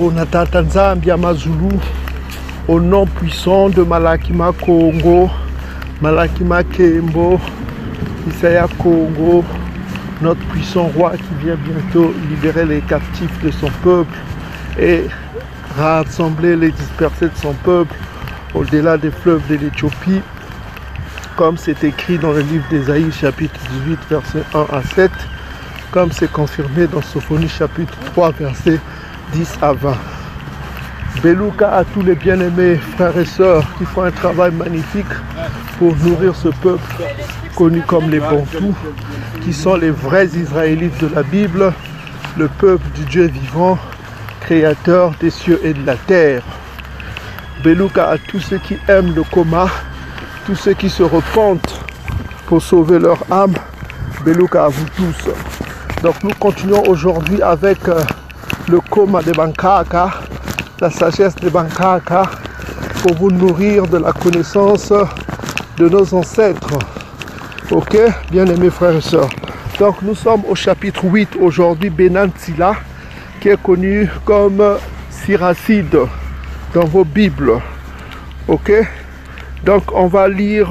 Bonjour Natata Nzambia Mazulu, au nom puissant de Malakima Congo, Malakima Kembo, Isaya Congo, notre puissant roi qui vient bientôt libérer les captifs de son peuple et rassembler les dispersés de son peuple au-delà des fleuves de l'Éthiopie, comme c'est écrit dans le livre d'Ésaïe chapitre 18 versets 1 à 7, comme c'est confirmé dans Sophonie chapitre 3 versets 10 à 20. Beluka à tous les bien-aimés frères et sœurs qui font un travail magnifique pour nourrir ce peuple connu comme les Bantous, qui sont les vrais Israélites de la Bible, le peuple du Dieu vivant, créateur des cieux et de la terre. Beluka à tous ceux qui aiment le coma, tous ceux qui se repentent pour sauver leur âme. Beluka à vous tous. Donc nous continuons aujourd'hui avec le coma de Bankaka, la sagesse de Bankaka, pour vous nourrir de la connaissance de nos ancêtres. Ok, bien aimés frères et sœurs. Donc nous sommes au chapitre 8 aujourd'hui, Benantila, qui est connu comme Siracide dans vos Bibles. Ok, donc on va lire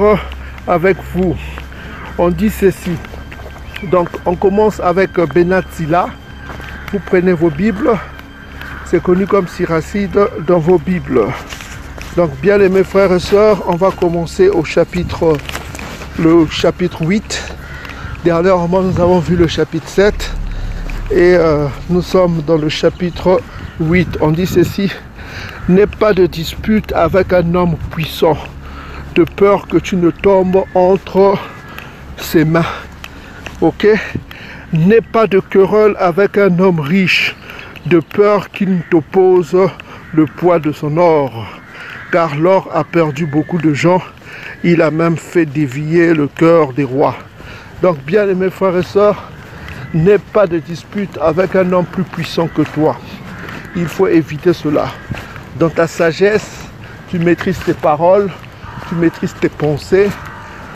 avec vous. On dit ceci. Donc on commence avec Benantila. Vous prenez vos Bibles, c'est connu comme Siracide dans vos Bibles. Donc bien aimés frères et sœurs, on va commencer au chapitre 8. Dernièrement nous avons vu le chapitre 7 et nous sommes dans le chapitre 8. On dit ceci: n'aie pas de dispute avec un homme puissant, de peur que tu ne tombes entre ses mains. Ok? N'aie pas de querelle avec un homme riche, de peur qu'il ne t'oppose le poids de son or. Car l'or a perdu beaucoup de gens, il a même fait dévier le cœur des rois. Donc bien aimés frères et sœurs, n'aie pas de dispute avec un homme plus puissant que toi. Il faut éviter cela. Dans ta sagesse, tu maîtrises tes paroles, tu maîtrises tes pensées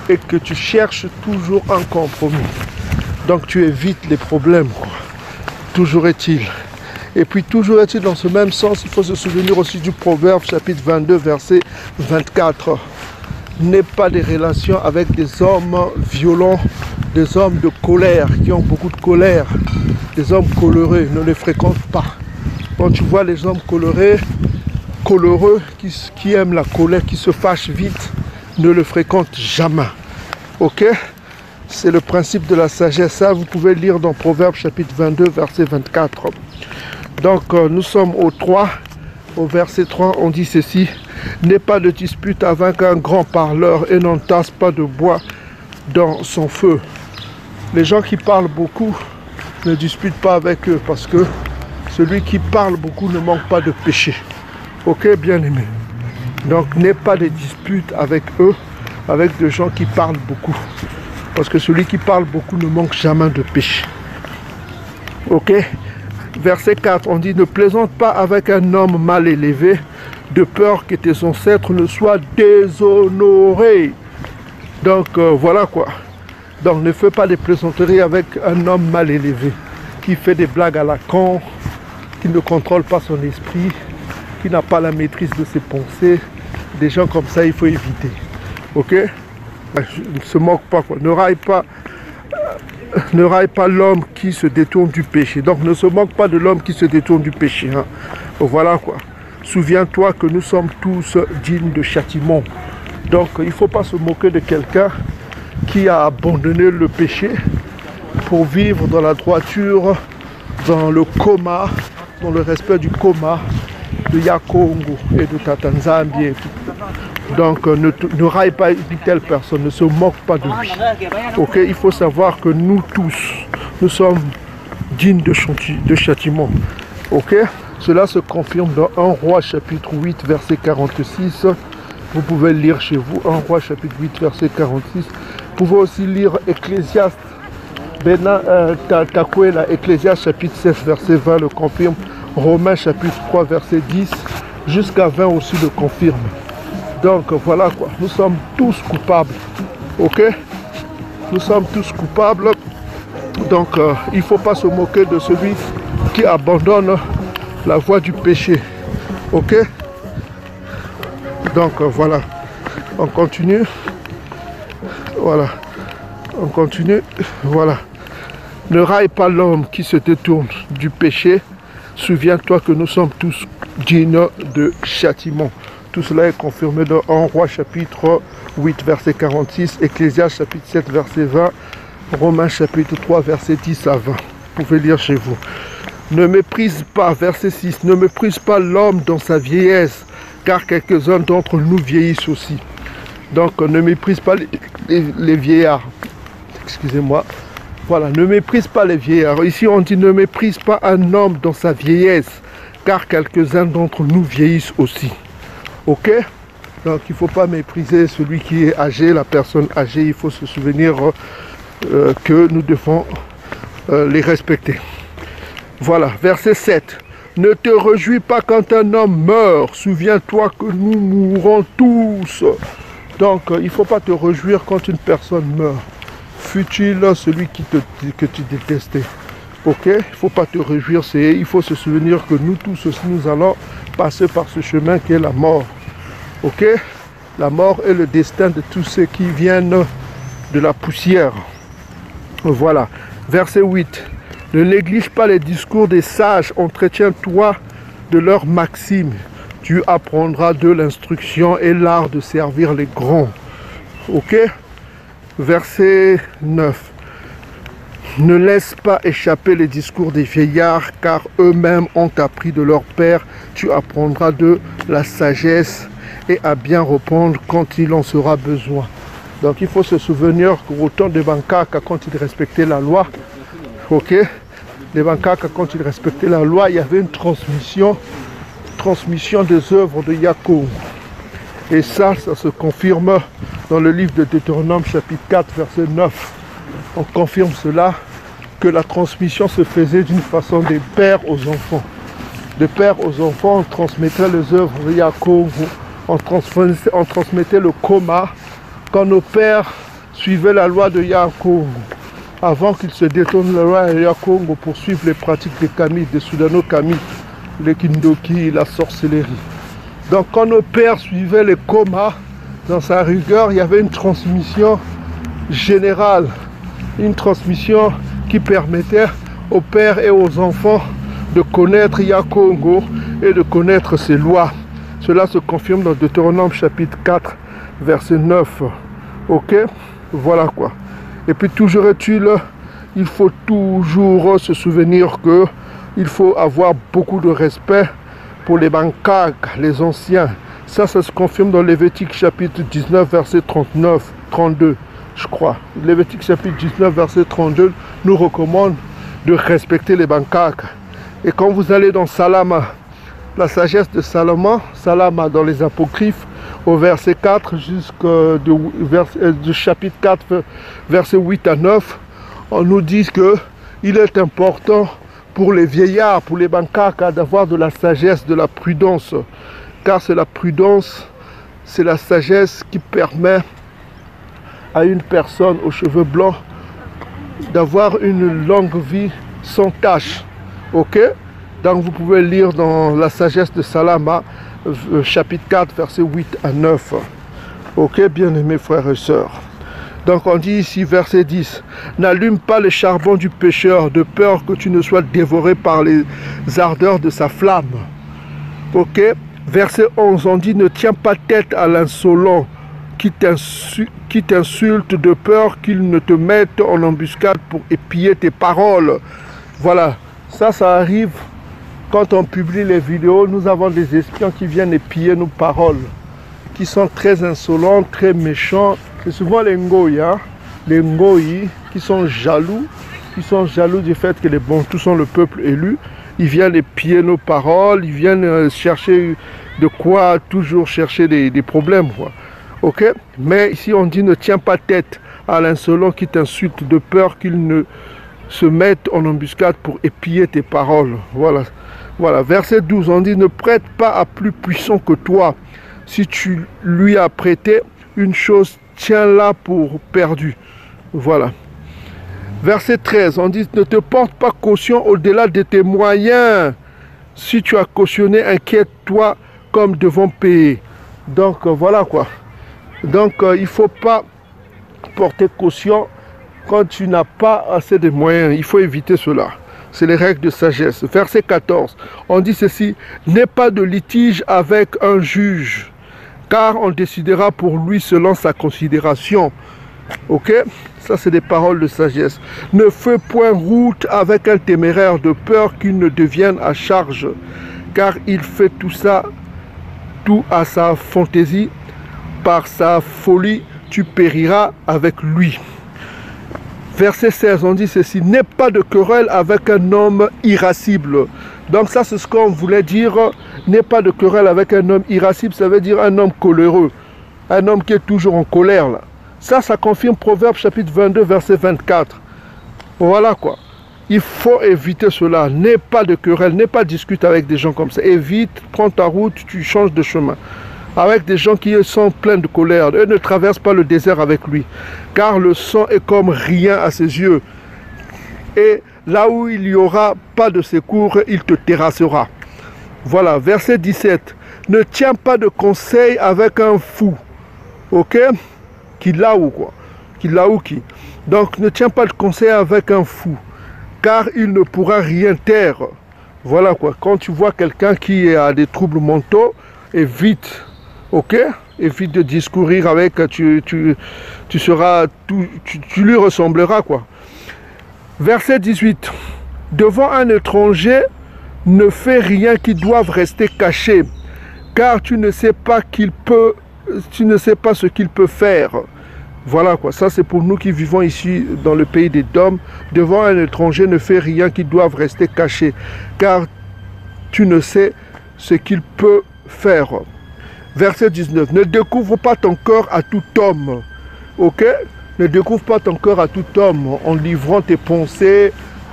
et que tu cherches toujours un compromis. Donc tu évites les problèmes, quoi. Toujours est-il. Et puis toujours est-il dans ce même sens, il faut se souvenir aussi du Proverbe chapitre 22 verset 24. N'aie pas de relations avec des hommes violents, des hommes de colère, qui ont beaucoup de colère, des hommes colorés, ne les fréquente pas. Quand tu vois les hommes coloreux, qui aiment la colère, qui se fâchent vite, ne le fréquente jamais. Ok? C'est le principe de la sagesse. Ça, vous pouvez lire dans Proverbe chapitre 22, verset 24. Donc, nous sommes au 3. Au verset 3, on dit ceci: n'aie pas de dispute avec un grand parleur et n'entasse pas de bois dans son feu. Les gens qui parlent beaucoup ne disputent pas avec eux, parce que celui qui parle beaucoup ne manque pas de péché. Ok, bien aimé. Donc, n'aie pas de dispute avec eux, avec des gens qui parlent beaucoup. Parce que celui qui parle beaucoup ne manque jamais de péché. Ok? Verset 4, on dit: ne plaisante pas avec un homme mal élevé, de peur que tes ancêtres ne soient déshonorés. Donc voilà quoi. Donc ne fais pas des plaisanteries avec un homme mal élevé, qui fait des blagues à la con, qui ne contrôle pas son esprit, qui n'a pas la maîtrise de ses pensées. Des gens comme ça, il faut éviter. Ok? Ne se moque pas, quoi. Ne raille pas l'homme qui se détourne du péché. Donc ne se moque pas de l'homme qui se détourne du péché. Hein. Voilà quoi. Souviens-toi que nous sommes tous dignes de châtiment. Donc il ne faut pas se moquer de quelqu'un qui a abandonné le péché pour vivre dans la droiture, dans le coma, dans le respect du coma de Yakongo et de Tatanzambie et tout. Donc ne raille pas une telle personne, ne se moque pas de lui. Ok, il faut savoir que nous tous, nous sommes dignes de châtiment. Ok, cela se confirme dans 1 Roi chapitre 8 verset 46. Vous pouvez le lire chez vous, 1 Roi chapitre 8 verset 46. Vous pouvez aussi lire Ecclésiaste, Ecclésiaste chapitre 16 verset 20 le confirme. Romains chapitre 3 verset 10 jusqu'à 20 aussi le confirme. Donc voilà quoi, nous sommes tous coupables, ok? Nous sommes tous coupables, donc il ne faut pas se moquer de celui qui abandonne la voie du péché. Ok? Donc voilà, on continue. Voilà, on continue. Voilà. Ne raille pas l'homme qui se détourne du péché. Souviens-toi que nous sommes tous dignes de châtiment. Tout cela est confirmé dans 1 Roi chapitre 8 verset 46, Ecclésiaste chapitre 7 verset 20, Romains chapitre 3 verset 10 à 20. Vous pouvez lire chez vous. Ne méprise pas, verset 6, ne méprise pas l'homme dans sa vieillesse, car quelques-uns d'entre nous vieillissent aussi. Donc ne méprise pas les vieillards. Excusez-moi. Voilà, ne méprise pas les vieillards. Ici on dit ne méprise pas un homme dans sa vieillesse, car quelques-uns d'entre nous vieillissent aussi. Ok? Donc il ne faut pas mépriser celui qui est âgé, la personne âgée. Il faut se souvenir que nous devons les respecter. Voilà, verset 7. Ne te réjouis pas quand un homme meurt. Souviens-toi que nous mourrons tous. Donc il ne faut pas te réjouir quand une personne meurt. Fut-il celui que tu détestais. Ok? Il ne faut pas te réjouir. Il faut se souvenir que nous tous aussi, nous allons passer par ce chemin qui est la mort. Ok? La mort est le destin de tous ceux qui viennent de la poussière. Voilà. Verset 8. Ne néglige pas les discours des sages. Entretiens-toi de leurs maximes. Tu apprendras de l'instruction et l'art de servir les grands. Ok? Verset 9. Ne laisse pas échapper les discours des vieillards, car eux-mêmes ont appris de leur père. Tu apprendras de la sagesse et à bien répondre quand il en sera besoin. Donc il faut se souvenir qu'au temps des Bankaka, quand ils respectaient la loi, ok, les Bankaka, quand ils respectaient la loi, il y avait une transmission des œuvres de Yakou. Et ça se confirme dans le livre de Deutéronome chapitre 4 verset 9. On confirme cela, que la transmission se faisait d'une façon des pères aux enfants. De père aux enfants, on transmettait les œuvres de Yakou, on transmettait le Koma. Quand nos pères suivaient la loi de Yakou, avant qu'ils se détournent de la loi de Yakou pour suivre les pratiques des Kami, des Soudano-Kami, les Kindoki, la sorcellerie. Donc quand nos pères suivaient les Koma, dans sa rigueur, il y avait une transmission générale, une transmission qui permettait aux pères et aux enfants de connaître Yakongo et de connaître ses lois. Cela se confirme dans Deutéronome chapitre 4, verset 9. Ok? Voilà quoi. Et puis toujours est-il, il faut toujours se souvenir que il faut avoir beaucoup de respect pour les Bankak, les anciens. Ça se confirme dans Lévitique chapitre 19, verset 32, je crois. Lévitique chapitre 19, verset 32 nous recommande de respecter les Bankak. Et quand vous allez dans Salama, la sagesse de Salomon, Salama dans les apocryphes, au verset 4 jusqu'au chapitre 4, verset 8 à 9, on nous dit qu'il est important pour les vieillards, pour les Bankaka, d'avoir de la sagesse, de la prudence. Car c'est la prudence, c'est la sagesse qui permet à une personne aux cheveux blancs d'avoir une longue vie sans tâche. Ok? Donc vous pouvez lire dans la sagesse de Salama, chapitre 4, versets 8 à 9. Ok, bien-aimés frères et sœurs. Donc on dit ici, verset 10, « N'allume pas le charbon du pécheur, de peur que tu ne sois dévoré par les ardeurs de sa flamme. » Ok. Verset 11, on dit, « Ne tiens pas tête à l'insolent qui t'insulte de peur qu'il ne te mette en embuscade pour épier tes paroles. » Voilà, ça arrive quand on publie les vidéos. Nous avons des espions qui viennent épier nos paroles, qui sont très insolents, très méchants. C'est souvent les Ngoï, hein? Les Ngoï qui sont jaloux du fait que les Bantous sont le peuple élu. Ils viennent épier nos paroles, ils viennent chercher de quoi toujours chercher des problèmes, quoi. Ok? Mais ici on dit ne tiens pas tête à l'insolent qui t'insulte de peur qu'il ne se mette en embuscade pour épier tes paroles. Voilà. Voilà. Verset 12, on dit ne prête pas à plus puissant que toi. Si tu lui as prêté une chose, tiens-la pour perdu. Voilà. Verset 13, on dit ne te porte pas caution au-delà de tes moyens. Si tu as cautionné, inquiète-toi comme devant payer. Donc voilà quoi. Donc il ne faut pas porter caution quand tu n'as pas assez de moyens. Il faut éviter cela. C'est les règles de sagesse. Verset 14. On dit ceci. N'aie pas de litige avec un juge, car on décidera pour lui selon sa considération. Ok? Ça, c'est des paroles de sagesse. Ne fais point route avec un téméraire de peur qu'il ne devienne à charge, car il fait tout ça, tout à sa fantaisie. Par sa folie, tu périras avec lui. Verset 16, on dit ceci. N'aie pas de querelle avec un homme irascible. Donc ça, c'est ce qu'on voulait dire. N'aie pas de querelle avec un homme irascible. Ça veut dire un homme coléreux. Un homme qui est toujours en colère là. Ça confirme Proverbe chapitre 22, verset 24. Voilà quoi. Il faut éviter cela. N'aie pas de querelle, n'aie pas discuter avec des gens comme ça. Évite, prends ta route, tu changes de chemin. Avec des gens qui sont pleins de colère. Eux ne traversent pas le désert avec lui. Car le sang est comme rien à ses yeux. Et là où il n'y aura pas de secours, il te terrassera. Voilà, verset 17. Ne tiens pas de conseil avec un fou. Ok? Donc ne tiens pas de conseil avec un fou, car il ne pourra rien taire. Voilà quoi. Quand tu vois quelqu'un qui a des troubles mentaux, évite, ok? Évite de discourir avec, tu lui ressembleras quoi. Verset 18. Devant un étranger, ne fais rien qui doive rester caché, car tu ne sais pas ce qu'il peut faire. Voilà quoi, ça c'est pour nous qui vivons ici dans le pays des Dômes. Devant un étranger, ne fais rien qui doive rester caché, car tu ne sais ce qu'il peut faire. Verset 19, ne découvre pas ton cœur à tout homme, ok? Ne découvre pas ton cœur à tout homme en livrant tes pensées,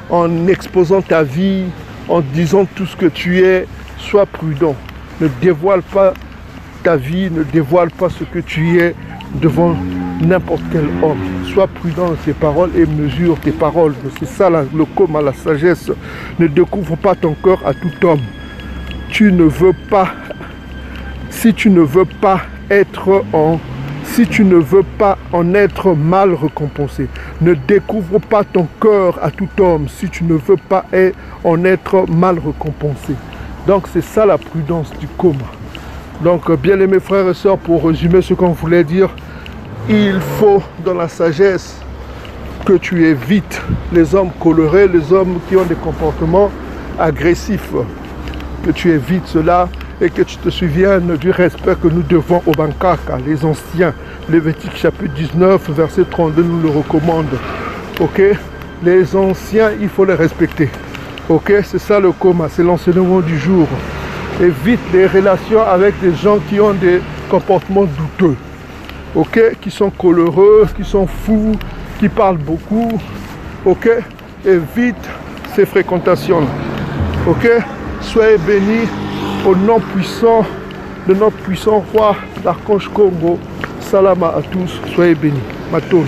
en exposant ta vie, en disant tout ce que tu es. Sois prudent, ne dévoile pas ta vie, ne dévoile pas ce que tu es devant n'importe quel homme. Sois prudent dans tes paroles et mesure tes paroles. C'est ça le comble à la sagesse. Ne découvre pas ton cœur à tout homme. Si tu ne veux pas en être mal récompensé. Ne découvre pas ton cœur à tout homme si tu ne veux pas en être mal récompensé. Donc c'est ça la prudence du coma. Donc bien aimés frères et sœurs, pour résumer ce qu'on voulait dire, il faut dans la sagesse que tu évites les hommes colorés, les hommes qui ont des comportements agressifs. Que tu évites cela et que tu te souviennes du respect que nous devons aux Bankaka, les anciens. Lévitique chapitre 19, verset 32 nous le recommande. Ok? Les anciens, il faut les respecter. Ok? C'est ça le coma, c'est l'enseignement du jour. Évite les relations avec des gens qui ont des comportements douteux. Ok? Qui sont coléreux, qui sont fous, qui parlent beaucoup. Ok? Évite ces fréquentations. Ok? Soyez bénis au nom puissant de notre puissant roi, l'archange Congo. Salam à tous, soyez bénis. Matoun.